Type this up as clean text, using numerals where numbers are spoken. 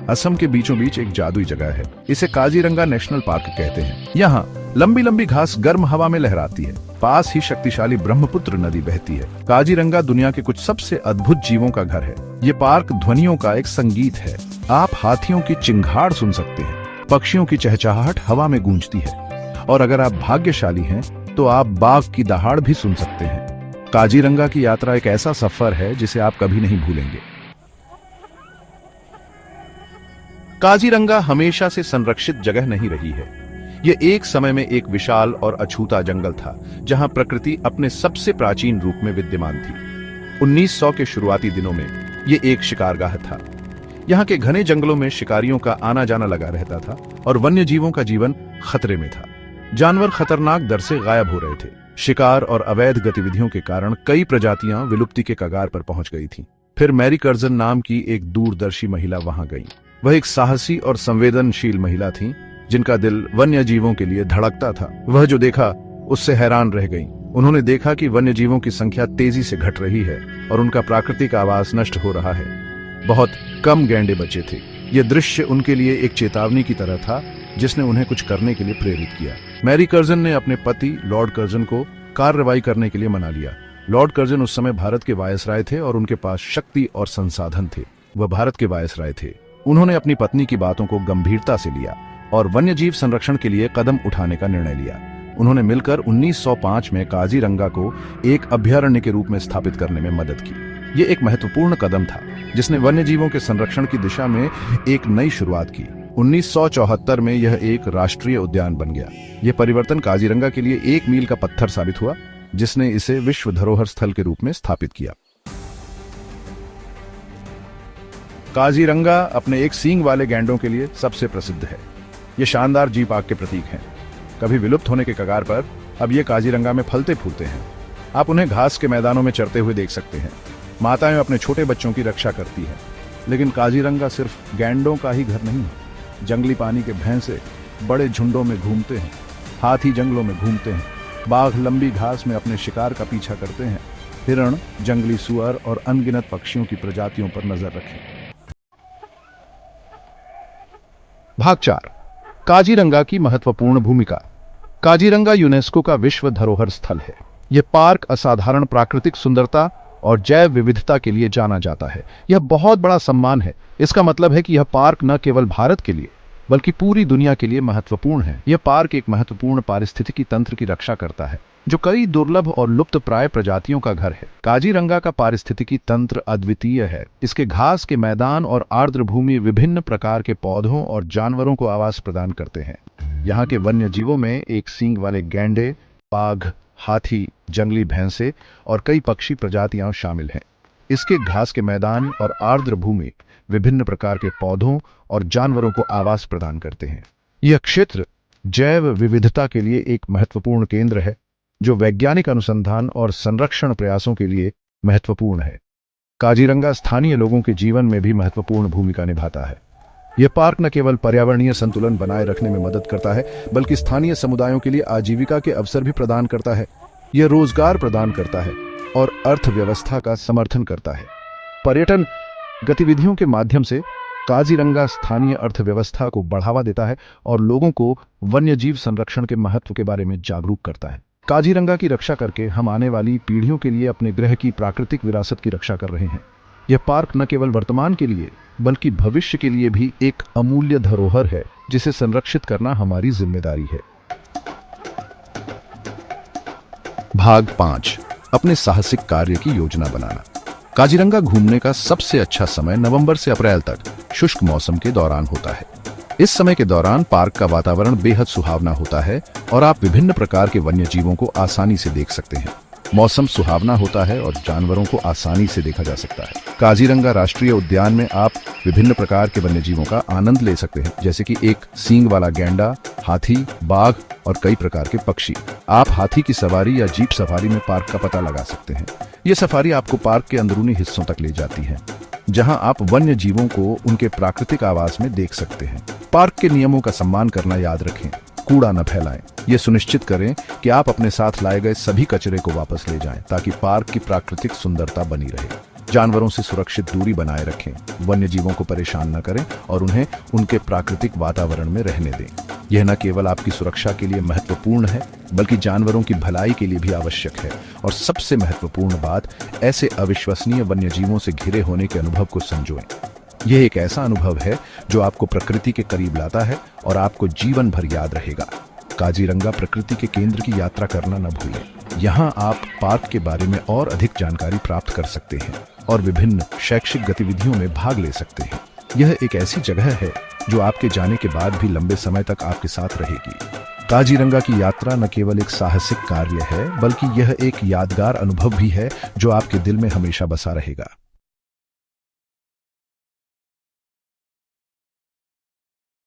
असम के बीचों बीच एक जादुई जगह है। इसे काजीरंगा नेशनल पार्क कहते हैं। यहाँ लंबी लंबी घास गर्म हवा में लहराती है। पास ही शक्तिशाली ब्रह्मपुत्र नदी बहती है। काजीरंगा दुनिया के कुछ सबसे अद्भुत जीवों का घर है। ये पार्क ध्वनियों का एक संगीत है। आप हाथियों की चिंगाड़ सुन सकते हैं, पक्षियों की चहचहाहट हवा में गूंजती है, और अगर आप भाग्यशाली हैं तो आप बाघ की दहाड़ भी सुन सकते हैं। काजीरंगा की यात्रा एक ऐसा सफर है जिसे आप कभी नहीं भूलेंगे। काजीरंगा हमेशा से संरक्षित जगह नहीं रही है। यह एक समय में एक विशाल और अछूता जंगल था, जहां प्रकृति अपने सबसे प्राचीन रूप में विद्यमान थी। 1900 के शुरुआती दिनों में यह एक शिकारगाह था। यहाँ के घने जंगलों में शिकारियों का आना जाना लगा रहता था और वन्य जीवों का जीवन खतरे में था। जानवर खतरनाक दर से गायब हो रहे थे। शिकार और अवैध गतिविधियों के कारण कई प्रजातियां विलुप्ति के कगार पर पहुंच गई थीं। फिर मैरी कर्जन नाम की एक दूरदर्शी महिला वहां गई। वह एक साहसी और संवेदनशील महिला थीं, जिनका दिल वन्य जीवों के लिए धड़कता था। वह जो देखा उससे हैरान रह गईं। उन्होंने देखा कि वन्य जीवों की संख्या तेजी से घट रही है और उनका प्राकृतिक आवास नष्ट हो रहा है। बहुत कम गैंडे बचे थे। यह दृश्य उनके लिए एक चेतावनी की तरह था, जिसने उन्हें कुछ करने के लिए प्रेरित किया। मैरी कर्जन ने अपने पति लॉर्ड कर्जन को कार्रवाई करने के लिए मना लिया। लॉर्ड कर्जन उस समय भारत के वायसराय थे और उनके पास शक्ति और संसाधन थे। वह भारत के वायसराय थे। उन्होंने अपनी पत्नी की बातों को गंभीरता से लिया और वन्यजीव संरक्षण के लिए कदम उठाने का निर्णय लिया। उन्होंने मिलकर 1905 में काजीरंगा को एक अभयारण्य के रूप में स्थापित करने में मदद की। यह एक महत्वपूर्ण कदम था, जिसने वन्यजीवों के संरक्षण की दिशा में एक नई शुरुआत की। 1974 में यह एक राष्ट्रीय उद्यान बन गया। यह परिवर्तन काजीरंगा के लिए एक मील का पत्थर साबित हुआ, जिसने इसे विश्व धरोहर स्थल के रूप में स्थापित किया। काजीरंगा अपने एक सींग वाले गैंडों के लिए सबसे प्रसिद्ध है। ये शानदार जीव आग के प्रतीक हैं। कभी विलुप्त होने के कगार पर, अब ये काजीरंगा में फलते फूलते हैं। आप उन्हें घास के मैदानों में चरते हुए देख सकते हैं। माताएं अपने छोटे बच्चों की रक्षा करती हैं। लेकिन काजीरंगा सिर्फ गैंडों का ही घर नहीं है। जंगली पानी के भैंसे बड़े झुंडों में घूमते हैं। हाथी जंगलों में घूमते हैं। बाघ लंबी घास में अपने शिकार का पीछा करते हैं। हिरण, जंगली सुअर और अनगिनत पक्षियों की प्रजातियों पर नजर रखें। भाग 4, काजीरंगा की महत्वपूर्ण भूमिका। काजीरंगा यूनेस्को का विश्व धरोहर स्थल है। यह पार्क असाधारण प्राकृतिक सुंदरता और जैव विविधता के लिए जाना जाता है। यह बहुत बड़ा सम्मान है। इसका मतलब है कि यह पार्क न केवल भारत के लिए बल्कि पूरी दुनिया के लिए महत्वपूर्ण है। यह पार्क एक महत्वपूर्ण पारिस्थितिकी तंत्र की रक्षा करता है, जो कई दुर्लभ और लुप्तप्राय प्रजातियों का घर है। काजीरंगा का पारिस्थितिकी तंत्र अद्वितीय है। इसके घास के मैदान और आर्द्र भूमि विभिन्न प्रकार के पौधों और जानवरों को आवास प्रदान करते हैं। यहाँ के वन्य जीवों में एक सींग वाले गैंडे, बाघ, हाथी, जंगली भैंसे और कई पक्षी प्रजातियां शामिल हैं। इसके घास के मैदान और आर्द्र भूमि विभिन्न प्रकार के पौधों और जानवरों को आवास प्रदान करते हैं। यह क्षेत्र जैव विविधता के लिए एक महत्वपूर्ण केंद्र है, जो वैज्ञानिक अनुसंधान और संरक्षण प्रयासों के लिए महत्वपूर्ण है। काजीरंगा स्थानीय लोगों के जीवन में भी महत्वपूर्ण भूमिका निभाता है। यह पार्क न केवल पर्यावरणीय संतुलन बनाए रखने में मदद करता है, बल्कि स्थानीय समुदायों के लिए आजीविका के अवसर भी प्रदान करता है। यह रोजगार प्रदान करता है और अर्थव्यवस्था का समर्थन करता है। पर्यटन गतिविधियों के माध्यम से काजीरंगा स्थानीय अर्थव्यवस्था को बढ़ावा देता है और लोगों को वन्यजीव संरक्षण के महत्व के बारे में जागरूक करता है। काजीरंगा की रक्षा करके हम आने वाली पीढ़ियों के लिए अपने ग्रह की प्राकृतिक विरासत की रक्षा कर रहे हैं। यह पार्क न केवल वर्तमान के लिए बल्कि भविष्य के लिए भी एक अमूल्य धरोहर है, जिसे संरक्षित करना हमारी जिम्मेदारी है। भाग 5, अपने साहसिक कार्य की योजना बनाना। काजीरंगा घूमने का सबसे अच्छा समय नवंबर से अप्रैल तक शुष्क मौसम के दौरान होता है। इस समय के दौरान पार्क का वातावरण बेहद सुहावना होता है और आप विभिन्न प्रकार के वन्य जीवों को आसानी से देख सकते हैं। मौसम सुहावना होता है और जानवरों को आसानी से देखा जा सकता है। काजीरंगा राष्ट्रीय उद्यान में आप विभिन्न प्रकार के वन्य जीवों का आनंद ले सकते हैं, जैसे कि एक सींग वाला गैंडा, हाथी, बाघ और कई प्रकार के पक्षी। आप हाथी की सवारी या जीप सफारी में पार्क का पता लगा सकते हैं। ये सफारी आपको पार्क के अंदरूनी हिस्सों तक ले जाती है, जहां आप वन्य जीवों को उनके प्राकृतिक आवास में देख सकते हैं। पार्क के नियमों का सम्मान करना याद रखें। कूड़ा न फैलाएं। ये सुनिश्चित करें कि आप अपने साथ लाए गए सभी कचरे को वापस ले जाएं, ताकि पार्क की प्राकृतिक सुंदरता बनी रहे। जानवरों से सुरक्षित दूरी बनाए रखें, वन्य जीवों को परेशान न करें और उन्हें उनके प्राकृतिक वातावरण में रहने दें। यह न केवल आपकी सुरक्षा के लिए महत्वपूर्ण है, बल्कि जानवरों की भलाई के लिए भी आवश्यक है। और सबसे महत्वपूर्ण बात, ऐसे अविश्वसनीय वन्य जीवों से घिरे होने के अनुभव को संजोएं। यह एक ऐसा अनुभव है जो आपको प्रकृति के करीब लाता है और आपको जीवन भर याद रहेगा। काजीरंगा प्रकृति के केंद्र की यात्रा करना न भूलें। यहाँ आप पार्क के बारे में और अधिक जानकारी प्राप्त कर सकते हैं और विभिन्न शैक्षिक गतिविधियों में भाग ले सकते हैं। यह एक ऐसी जगह है जो आपके जाने के बाद भी लंबे समय तक आपके साथ रहेगी। काजीरंगा की यात्रा न केवल एक साहसिक कार्य है, बल्कि यह एक यादगार अनुभव भी है जो आपके दिल में हमेशा बसा रहेगा।